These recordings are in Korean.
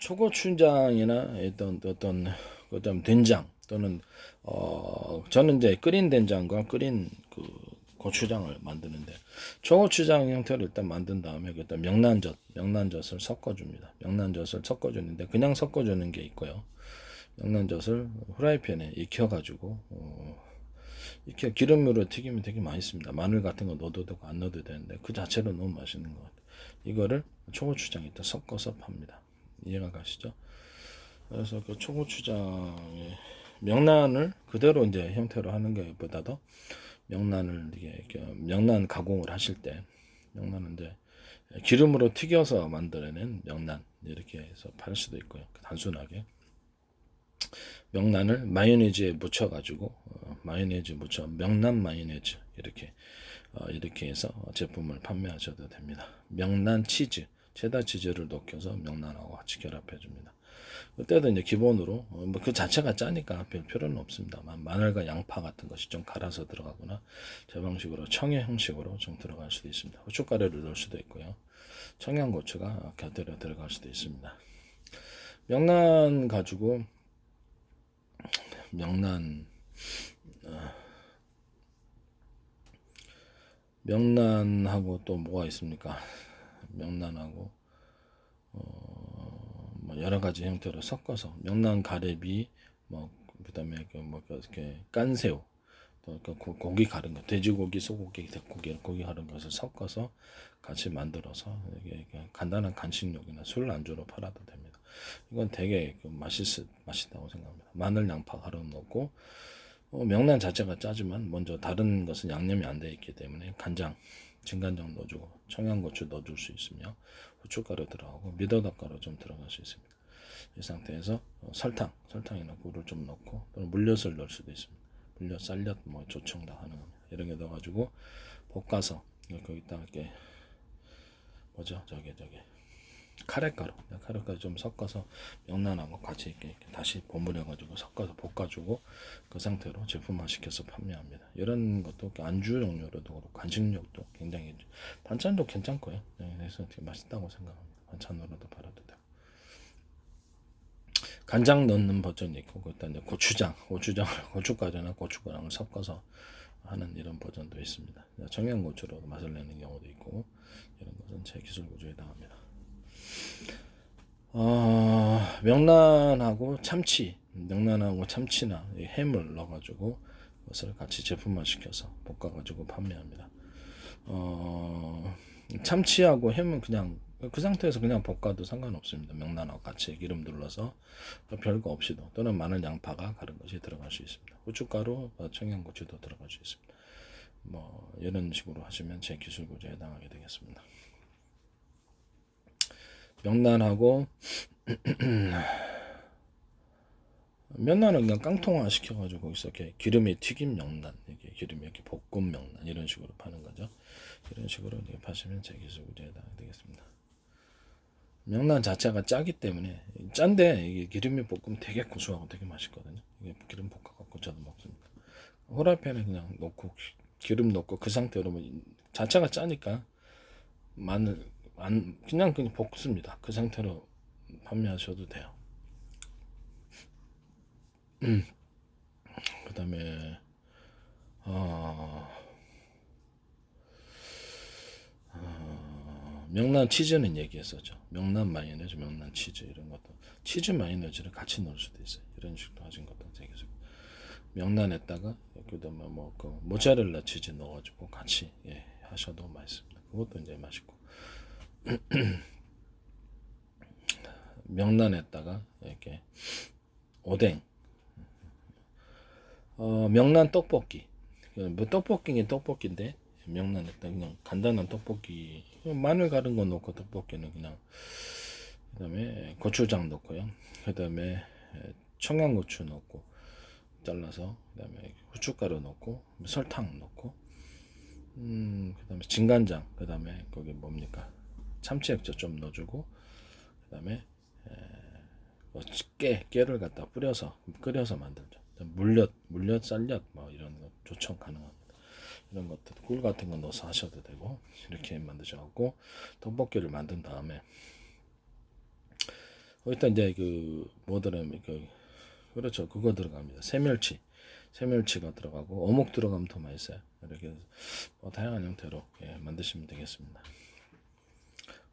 초고추장이나 어떤 된장 또는 저는 이제 끓인 된장과 끓인 그 고추장을 만드는데, 초고추장 형태로 일단 만든 다음에 일단 명란젓을 섞어줍니다. 명란젓을 섞어주는데 그냥 섞어주는 게 있고요. 명란젓을 후라이팬에 익혀가지고 이렇게 기름으로 튀기면 되게 맛있습니다. 마늘 같은 거 넣어도 되고 안 넣어도 되는데 그 자체로 너무 맛있는 것 같아요. 이거를 초고추장에다 섞어서 팝니다. 이해가 가시죠? 그래서 그 초고추장에 명란을 그대로 이제 형태로 하는 것보다도 명란을 이렇게 명란 가공을 하실 때 명란은 이제 기름으로 튀겨서 만들어낸 명란 이렇게 해서 팔 수도 있고요. 단순하게 명란을 마요네즈에 묻혀가지고 마요네즈 묻혀 명란 마요네즈 이렇게 해서 제품을 판매하셔도 됩니다. 명란 치즈, 체다 치즈를 녹여서 명란하고 같이 결합해 줍니다. 그때도 이제 기본으로 뭐 그 자체가 짜니까 별 필요는 없습니다만 마늘과 양파 같은 것이 좀 갈아서 들어가거나 제 방식으로 청해 형식으로 좀 들어갈 수도 있습니다. 후춧가루를 넣을 수도 있고요. 청양고추가 곁들여 들어갈 수도 있습니다. 명란 가지고 명란하고 또 뭐가 있습니까? 명란하고 뭐 여러 가지 형태로 섞어서 명란 가래비 뭐 그다음에 이렇게 깐새우 또 고기 가른 거 돼지고기 소고기 고기 가른 것을 섞어서 같이 만들어서 이게 간단한 간식용이나 술 안주로 팔아도 됩니다. 이건 되게 맛있다고 생각합니다. 마늘 양파 가루 넣고 명란 자체가 짜지만 먼저 다른 것은 양념이 안 되어 있기 때문에 간장, 진간장 넣어주고 청양고추 넣어줄 수 있으며 후춧가루 들어가고 미더덕가루 좀 들어갈 수 있습니다. 이 상태에서 설탕이나 꿀을 좀 넣고 또는 물엿을 넣을 수도 있습니다. 물엿, 쌀엿, 뭐 조청 다 가능합니다. 이런 게 넣어가지고 볶아서 거기다 이렇게 카레가루 좀 섞어서 명란하고 같이 이렇게 다시 버무려가지고 섞어서 볶아주고 그 상태로 제품화 시켜서 판매합니다. 이런 것도 안주 종류로도 그렇고 간식용도 굉장히 반찬도 괜찮고요. 그래서 되게 맛있다고 생각합니다. 반찬으로도 팔아도 되고. 간장 넣는 버전이 있고 그다음에 고추가루나 고춧가루를 섞어서 하는 이런 버전도 있습니다. 청양고추로 맛을 내는 경우도 있고 이런 것은 제 기술 구조에 해당합니다. 명란하고 참치나 햄을 넣어가지고 그것을 같이 제품화 시켜서 볶아가지고 판매합니다. 참치하고 햄은 그냥 그 상태에서 그냥 볶아도 상관없습니다. 명란하고 같이 기름 둘러서 별거 없이도 또는 마늘 양파가 가른 것이 들어갈 수 있습니다. 후춧가루, 청양고추도 들어갈 수 있습니다. 뭐 이런 식으로 하시면 제 기술 구조에 해당하게 되겠습니다. 명란은 그냥 깡통화 시켜가지고 거기서 이렇게 기름에 튀긴 명란, 이렇게 기름에 이렇게 볶은 명란 이런 식으로 파는 거죠. 이런 식으로 파시면 제 기술 구조에 해당하게 되겠습니다. 명란 자체가 짜기 때문에 짠데 이게 기름에 볶으면 되게 고소하고 되게 맛있거든요. 이게 기름 볶아갖고 저도 먹습니다. 후라이팬에 그냥 넣고 기름 넣고 그 상태로 자체가 짜니까 그냥 볶습니다. 그 상태로 판매하셔도 돼요. 그 다음에 명란 치즈는 얘기했었죠. 명란 마요네즈, 명란 치즈 이런 것도 치즈 마요네즈를 같이 넣을 수도 있어요. 이런 식으로 하신 것도 되게 좋고 명란에다가 그다음에 그 모짜렐라 치즈 넣어가지고 같이 하셔도 맛있습니다. 그것도 이제 맛있고 명란에다가 이렇게 오뎅, 명란 떡볶이. 뭐 떡볶이긴 떡볶인데 명란에다 그냥 간단한 떡볶이 마늘 가른 거 넣고 떡볶이는 그냥 그다음에 고추장 넣고요. 그다음에 청양고추 넣고 잘라서 그다음에 후춧가루 넣고 설탕 넣고 그다음에 진간장 그다음에 거기 뭡니까 참치 액젓 좀 넣어주고 그다음에 깨를 갖다 뿌려서 끓여서 만들죠. 물엿, 쌀엿 뭐 이런 거 조청 가능합니다. 이런 것들 꿀 같은 거 넣어서 하셔도 되고 이렇게 만드셔갖고 떡볶이를 만든 다음에 거기다 이제 그 뭐더라면 그렇죠. 그거 들어갑니다. 새멸치가 들어가고 어묵 들어가면 더 맛있어요. 이렇게 다양한 형태로 만드시면 되겠습니다.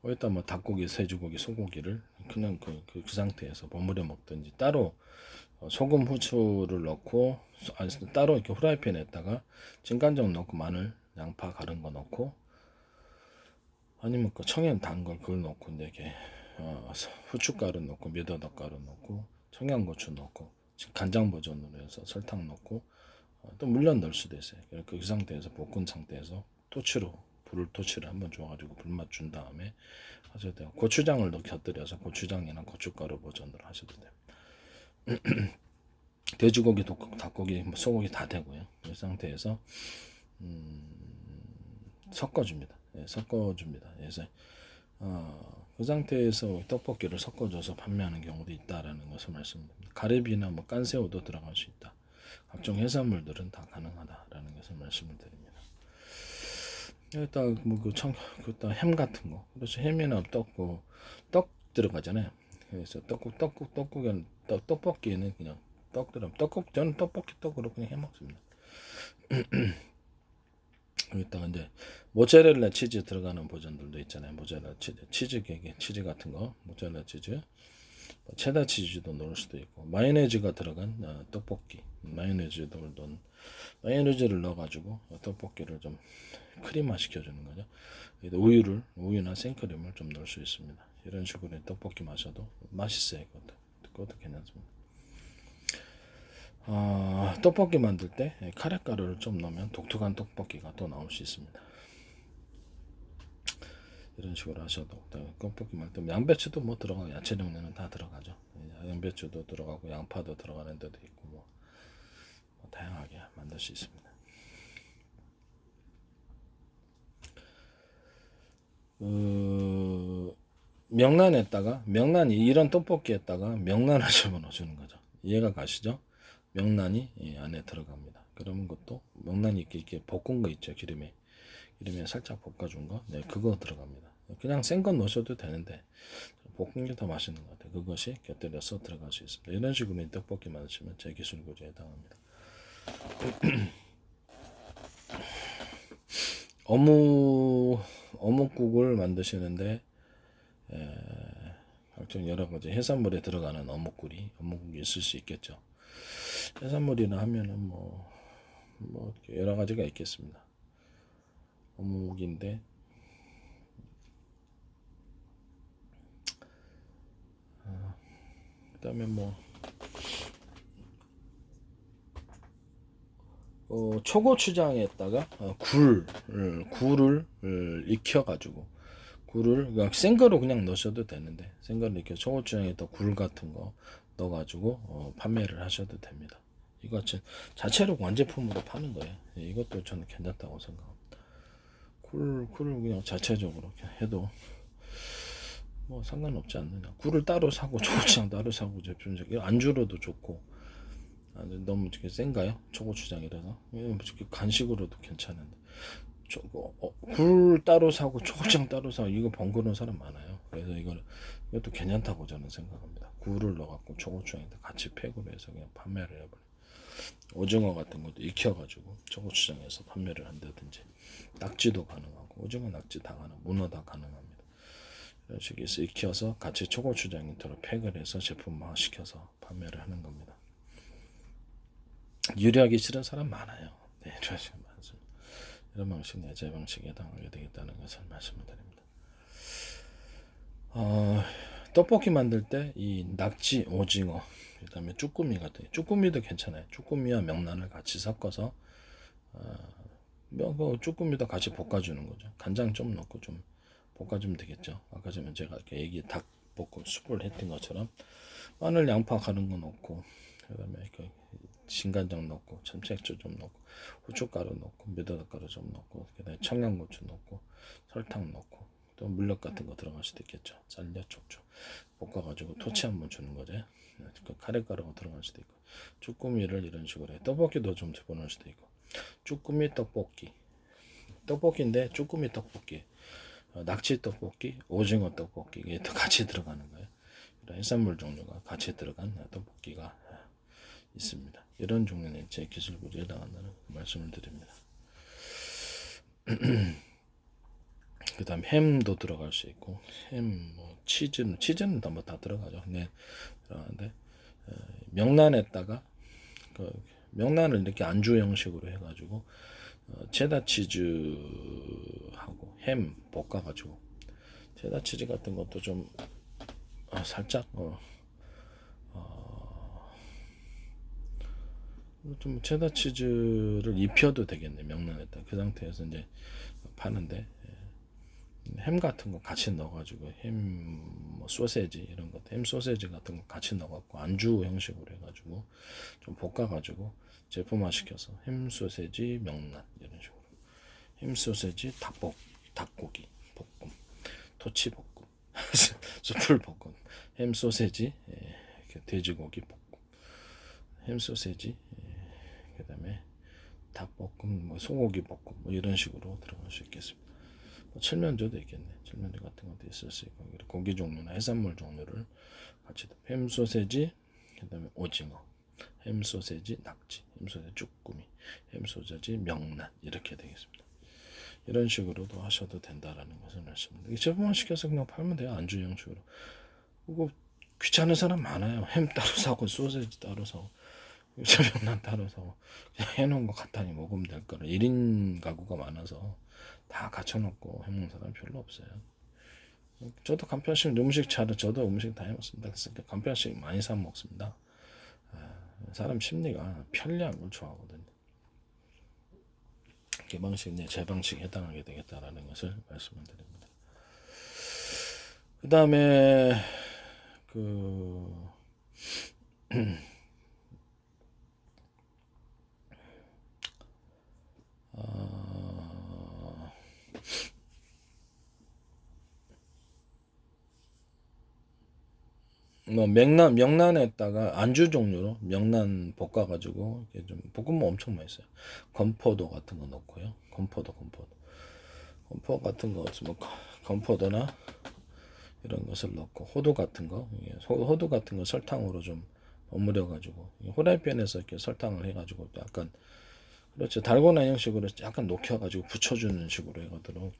거기다 뭐 닭고기, 돼지고기, 소고기를 그냥 그 상태에서 버무려 먹든지 따로 소금, 후추를 넣고 따로 이렇게 후라이팬에다가 진간장 넣고 마늘, 양파 가른 거 넣고 아니면 그 청양 단 걸 그걸 넣고 이제 이렇게 후춧가루 넣고 미더덕가루 넣고 청양고추 넣고 간장 버전으로 해서 설탕 넣고 또 물엿 넣을 수도 있어요. 그 상태에서 볶은 상태에서 토치로 한번 줘가지고 불맛 준 다음에 하셔도 돼요. 고추장을 넣 곁들여서 고추장이나 고춧가루 버전으로 하셔도 돼요. 돼지고기, 닭고기, 소고기 다 되고요. 이 상태에서 섞어줍니다. 섞어줍니다. 그래서 그 상태에서 떡볶이를 섞어줘서 판매하는 경우도 있다라는 것을 말씀드립니다. 가래비나 뭐 깐새우도 들어갈 수 있다. 각종 해산물들은 다 가능하다라는 것을 말씀을 드립니다. 일단 그다 햄 같은 거, 그래서 햄이나 떡 들어가잖아요. 그래서 떡볶이는 그냥 저는 떡볶이 떡으로 그냥 해 먹습니다. 여기다가 이제 모짜렐라 치즈 들어가는 버전들도 있잖아요. 모짜렐라 치즈 케이크, 치즈 같은 거, 모짜렐라 치즈, 체다 치즈도 넣을 수도 있고, 마요네즈가 들어간 떡볶이, 마요네즈를 넣어가지고 떡볶이를 좀 크림화 시켜주는 거죠. 우유나 생크림을 좀 넣을 수 있습니다. 이런 식으로 떡볶이 마셔도 맛있어요. 그것도 괜찮습니다. 떡볶이 만들 때 카레가루를 좀 넣으면 독특한 떡볶이가 또 나올 수 있습니다. 이런 식으로 하셔도 떡볶이 만들 때 양배추도 뭐 들어가고 야채 종류는 다 들어가죠. 양배추도 들어가고 양파도 들어가는 데도 있고 뭐 다양하게 만들 수 있습니다. 명란이 이런 떡볶이에다가 명란을 집어넣어주는 거죠. 이해가 가시죠? 명란이 안에 들어갑니다. 그러면 그것도 명란이 이렇게 볶은 거 있죠. 기름에 살짝 볶아준 거, 그거 들어갑니다. 그냥 센 건 넣으셔도 되는데 볶은 게 더 맛있는 것 같아요. 그것이 곁들여서 들어갈 수 있습니다. 이런 식으로 떡볶이 만드시면 제 기술 구조에 해당합니다. 어묵국을 만드시는데 각종 여러 가지 해산물에 들어가는 어묵국이 있을 수 있겠죠. 해산물이나 하면은 뭐 여러 가지가 있겠습니다. 어묵인데 그다음에 초고추장에다가 굴을 익혀가지고 그냥 생거로 그냥 넣으셔도 되는데 생거로 익혀 초고추장에다 굴 같은 거 넣어가지고 판매를 하셔도 됩니다. 이거 자체로 완제품으로 파는 거예요. 이것도 저는 괜찮다고 생각합니다. 굴을 그냥 자체적으로 해도 뭐 상관없지 않느냐. 굴을 따로 사고 초고추장 따로 사고 제품적 안주로도 좋고 너무 센가요? 초고추장이라서 간식으로도 괜찮은데 굴 따로 사고 초고추장 따로 사고 이거 번거로운 사람 많아요. 그래서 이것도 괜찮다고 저는 생각합니다. 굴을 넣어갖고 초고추장에다 같이 팩으로 해서 그냥 판매를 해버려. 오징어 같은 것도 익혀가지고 초고추장에서 판매를 한다든지 낙지도 가능하고 오징어, 낙지 다 가능, 문어 다 가능합니다. 이런 식으로 익혀서 같이 초고추장에 들어 팩을 해서 제품화 시켜서 판매를 하는 겁니다. 유리하기 싫은 사람 많아요. 네, 많습니다. 이런 방식 내재 방식에 해당하게 되겠다는 것을 말씀을 드립니다. 떡볶이 만들 때 이 낙지, 오징어, 그다음에 쭈꾸미 같은 쭈꾸미도 괜찮아요. 쭈꾸미와 명란을 같이 섞어서 쭈꾸미도 같이 볶아주는 거죠. 간장 좀 넣고 좀 볶아주면 되겠죠. 아까 전에 제가 이렇게 닭볶음 숯불 했던 것처럼 마늘, 양파 가른 거 넣고 그다음에 진간장 넣고 참치액젓 좀 넣고 후춧가루 넣고 미더덕가루 좀 넣고 그다음에 청양고추 넣고 설탕 넣고 또 물엿 같은 거 들어갈 수도 있겠죠. 쌀엿 촉촉 볶아가지고 토치 한번 주는 거죠. 카레가루가 들어갈 수도 있고 쭈꾸미를 이런 식으로 해. 떡볶이도 좀 집어넣을 수도 있고 쭈꾸미 떡볶이인데 쭈꾸미 떡볶이 낙지 떡볶이 오징어 떡볶이 이게 또 같이 들어가는 거예요. 해산물 종류가 같이 들어간 떡볶이가 있습니다. 이런 종류는 제 기술구조에 해당한다는 말씀을 드립니다. 그 다음 햄도 들어갈 수 있고, 햄, 뭐 치즈는 다 들어가죠. 네, 들어가는데 명란에다가 그 명란을 이렇게 안주 형식으로 해가지고 체다 치즈하고 햄 볶아가지고, 체다 치즈 같은 것도 좀 살짝 좀 체다 치즈를 입혀도 되겠네, 명란에다. 그 상태에서 이제 파는데 햄 같은 거 같이 넣어가지고 뭐 소세지 이런 것, 햄 소세지 같은 거 같이 넣어갖고 안주 형식으로 해가지고 좀 볶아가지고 제품화 시켜서 햄 소세지 명란 이런 식으로, 햄 소세지 닭고기 볶음, 토치 볶음, 숯불 볶음, 햄 소세지 돼지고기 볶음, 햄 소세지 그다음에 닭볶음, 뭐 소고기 볶음, 뭐 이런 식으로 들어갈 수 있겠습니다. 뭐 칠면조도 있겠네. 칠면조 같은 것도 있을 수 있고, 고기 종류나 해산물 종류를 같이, 햄 소세지, 그다음에 오징어, 햄 소세지 낙지, 햄 소세지 쭈꾸미, 햄 소세지 명란 이렇게 되겠습니다. 이런 식으로도 하셔도 된다라는 것을 말씀드립니다. 제품화 시켜서 그냥 팔면 돼요. 안주 형식으로. 그거 귀찮은 사람 많아요. 햄 따로 사고 소세지 따로 사고 명란 따로 사고 그냥 해놓은 거 간단히 먹으면 될 거라. 1인 가구가 많아서 다 갖춰놓고 해먹는 사람 별로 없어요. 저도 간편식 음식 저도 음식 다 해먹습니다. 그래서 간편식 많이 사 먹습니다. 사람 심리가 편리한 걸 좋아하거든요. 그 방식, 제 방식에 해당하게 되겠다라는 것을 말씀을 드립니다. 그 다음에 뭐 명란에다가 안주 종류로 명란 볶아가지고 이렇게 좀 볶으면 엄청 맛있어요. 건포도 같은 거 넣고요. 건포도 같은 거 뭐 건포도나 이런 것을 넣고, 호두 같은 거 설탕으로 좀 버무려가지고 후라이팬에서 이렇게 설탕을 해가지고 약간, 그렇죠, 달고나 형식으로 약간 녹여가지고 붙여주는 식으로 해가도록,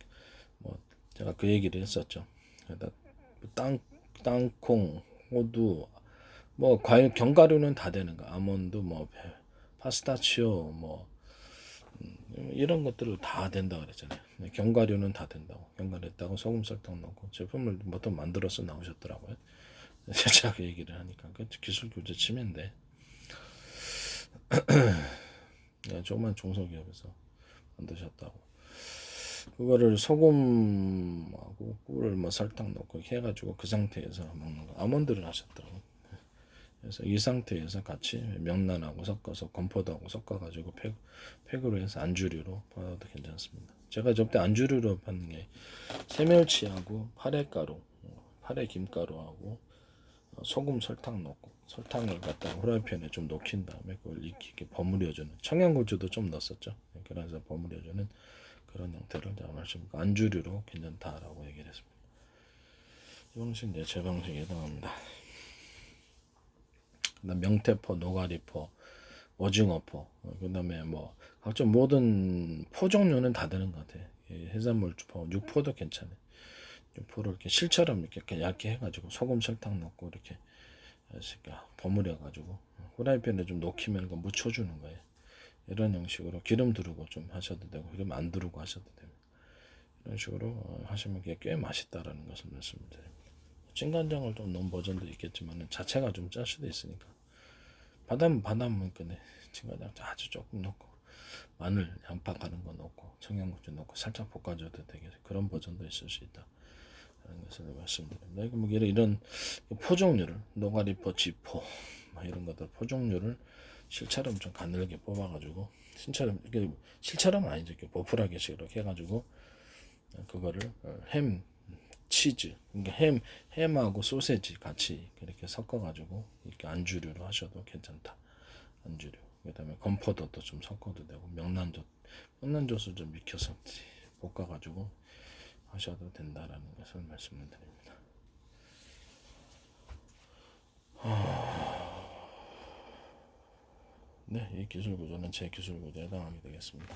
뭐 제가 그 얘기를 했었죠. 그러니까 땅콩, 호두, 뭐 과일 견과류는 다 되는 거, 아몬드, 뭐 파스타치오, 뭐 이런 것들을 다 된다 그랬잖아요. 견과류는 다 된다고. 견과류에다가 소금 설탕 넣고 제품을 뭐또 만들어서 나오셨더라고요. 제가 그 얘기를 하니까 그 기술 교재 침해인데 조그만 중소기업에서 만드셨다고. 그거를 소금하고 꿀을 뭐 설탕 넣고 해가지고 그 상태에서 먹는 거. 아몬드를 하셨더라고. 그래서 이 상태에서 같이 명란하고 섞어서 건포도하고 섞어가지고 팩으로 해서 안주류로 팔아도 괜찮습니다. 제가 저때 안주류로 파는 게 새멸치하고 파래가루, 파래김가루하고 소금 설탕 넣고, 설탕을 갖다가 후라이팬에 좀 녹인 다음에 그걸 익히게 버무려주는, 청양고추도 좀 넣었었죠. 그래서 버무려주는 그런 형태를 제가 말씀드리고 안주류로 괜찮다라고 얘기를 했습니다. 이 방식 이제 제 방식에 해당합니다. 그다음 명태포, 노가리포, 오징어포, 그다음에 뭐 각종 모든 포 종류는 다 되는 것 같아요. 해산물 포, 육포도 괜찮아요. 육포를 이렇게 실처럼 이렇게 얇게 해가지고 소금 설탕 넣고 이렇게 버무려가지고 후라이팬에 좀 녹이면 묻혀주는 거예요. 이런 형식으로 기름 두르고 좀 하셔도 되고, 기름 안 두르고 하셔도 됩니다. 이런 식으로 하시면 꽤 맛있다라는 것을 말씀드립니다. 찐간장을 좀 넣은 버전도 있겠지만 자체가 좀 짤 수도 있으니까 바다면 근데 찐간장 아주 조금 넣고, 마늘, 양파 가는 거 넣고, 청양고추 넣고 살짝 볶아줘도 되게 그런 버전도 있을 수 있다 라는 것을 말씀드립니다. 뭐 이런 포종류를, 노가리포, 지포 뭐 이런 것들 포종류를 실처럼 좀 가늘게 뽑아가지고, 실처럼 아니죠, 이렇게 보풀하게 이렇게 해가지고 그거를 햄, 치즈, 그러니까 햄하고 소세지 같이 이렇게 섞어가지고 이렇게 안주류로 하셔도 괜찮다. 안주류. 그다음에 건포도도 좀 섞어도 되고, 명란젓을 좀 익혀서 볶아가지고 하셔도 된다라는 것을 말씀을 드립니다. 네, 이 기술 구조는 제 기술 구조에 해당하게 되겠습니다.